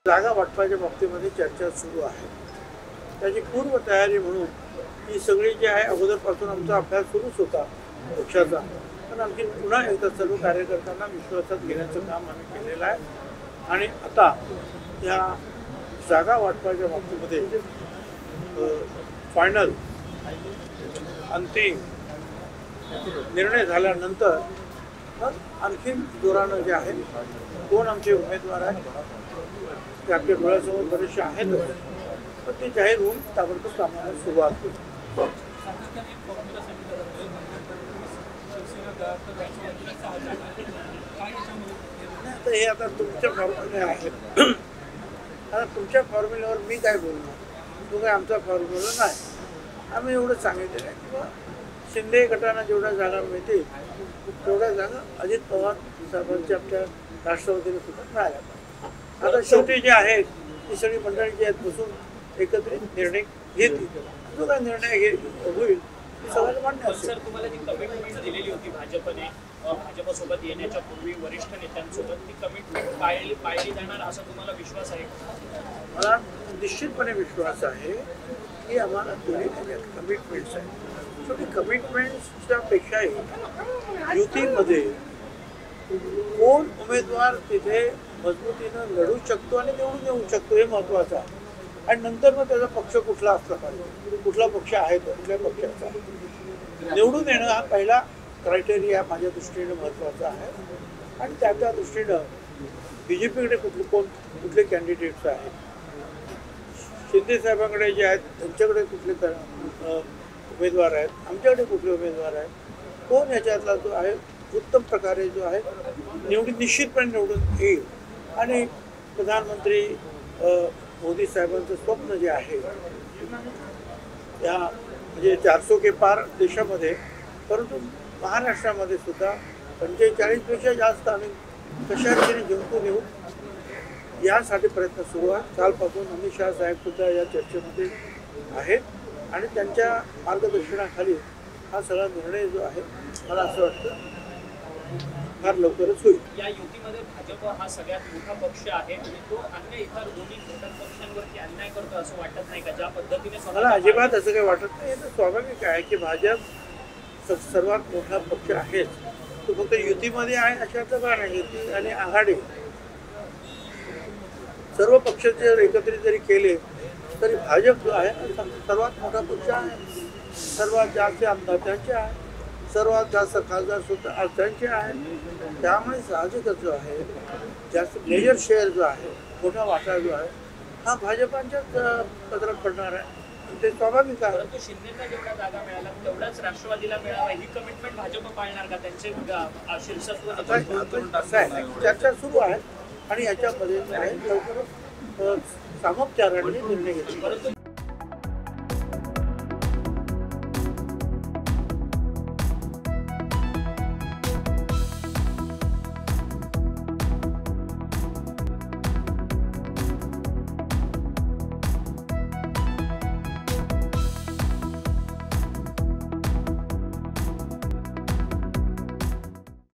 जागा वाटपाच्या बाबतीमध्ये चर्चा सुरू आहे. त्याची पूर्वतयारी म्हणून ही सगळी जी आहे अगोदरपासून आमचा अभ्यास सुरूच होता पक्षाचा, पण आणखी पुन्हा एकदा सर्व कार्यकर्त्यांना विश्वासात घेण्याचं काम आम्ही केलेलं आहे. आणि आता या जागा वाटपाच्या बाबतीमध्ये फायनल अंतिम निर्णय झाल्यानंतर मग आणखीन जोरानं जे आहे कोण आमचे उमेदवार आहेत ते आपल्या डोळ्यासमोर बरेचसे आहेत, पण ते जाहीर होऊन ताबडतोब कामाला सुरुवात होईल. तर हे आता तुमच्या फॉर्म्युले आहे. आता तुमच्या फॉर्म्युल्यावर मी काय बोलणार, तो काय आमचा फॉर्म्युला नाही. आम्ही एवढं सांगितलेलं आहे की शिंदे गटांना जेवढ्या जागा मिळतील तेवढ्या जागा अजित पवार साहेबांच्या आपल्या राष्ट्रवादीला सुद्धा मिळाल्या. आता शेवटी जे आहेत ती सगळी मंडळी जी आहेत बसून एकत्रित निर्णय घेतील. जो काय निर्णय होईल सगळ्यांना मान्य असेल. सर, तुम्हाला जी कमिटमेंट दिलेली होती भाजपने भाजपसोबत येण्याच्या पूर्वी वरिष्ठ नेत्यांसोबत, ती कमिटमेंट पाळली जाणार असा तुम्हाला विश्वास आहे? मला निश्चितपणे विश्वास आहे की आम्हाला दिलेल्या कमिटमेंट्स आहेत. शेवटी कमिटमेंट्सच्या पेक्षाही युतीमध्ये कोण उमेदवार तिथे मजबूतीनं लढू शकतो आणि निवडून येऊ शकतो हे महत्त्वाचं आहे. आणि नंतर मग त्याचा पक्ष कुठला असला पाहिजे, कुठला पक्ष आहे तो कुठल्या पक्षाचा निवडून येणं हा पहिला क्रायटेरिया माझ्या दृष्टीने महत्त्वाचा आहे. आणि त्या दृष्टीनं BJPकडे कुठले कॅन्डिडेट्स आहेत, शिंदे साहेबांकडे जे आहेत त्यांच्याकडे कुठले उमेदवार आहेत, आमच्याकडे कुठले उमेदवार आहेत, कोण ह्याच्यातला जो आहे उत्तम प्रकारे जो आहे निश्चितपणे निवडून येईल. आणि प्रधानमंत्री मोदी साहेबांचं स्वप्न जे आहे या म्हणजे 400 के पार देशामध्ये, परंतु महाराष्ट्रामध्ये सुद्धा 45पेक्षा जास्त आम्ही कशाने जिंकून येऊ यासाठी प्रयत्न सुरू आहे. कालपासून अमित शहा साहेब सुद्धा या चर्चेमध्ये आहेत आणि त्यांच्या मार्गदर्शनाखाली हा सगळा निर्णय जो आहे मला असं वाटतं फार लवकरच होईल. या युतीमध्ये भाजप हा सगळ्यात मोठा पक्ष आहे आणि तो अन्य इतर दोन्ही घटक पक्षांवरती अन्याय करतो असं वाटत नाही का? ज्या पद्धतीने मला अजिबात असं काही वाटत नाही. हे तर स्वाभाविक आहे की भाजप सर्वात मोठा पक्ष आहेच, तो फक्त युतीमध्ये आहे अशाचं का नाही. युती आणि आघाडी सर्व पक्ष जर एकत्रित जरी केले तरी भाजप जो आहे सर्वात मोठा पक्ष आहे. सर्वात जास्त आमदार त्यांचे आहे, सर्वात जास्त खासदार सुद्धा त्यांचे आहेत. त्यामुळे साहजिकच जो आहे जास्त मेजर शेअर जो आहे मोठा वाटा जो आहे हा भाजपांच्याच पदरात पडणार आहे. ते स्वाभाविक आहे. परंतु शिंदेला जेवढ्या जागा मिळाल्या तेवढ्याच राष्ट्रवादीला मिळावा ही कमिटमेंट भाजप पाळणार का? त्यांचे शीर्षत्व असं आहे चर्चा सुरू आहे आणि याच्यामध्ये लवकरच सामोपचाराने निर्णय घेतले. परंतु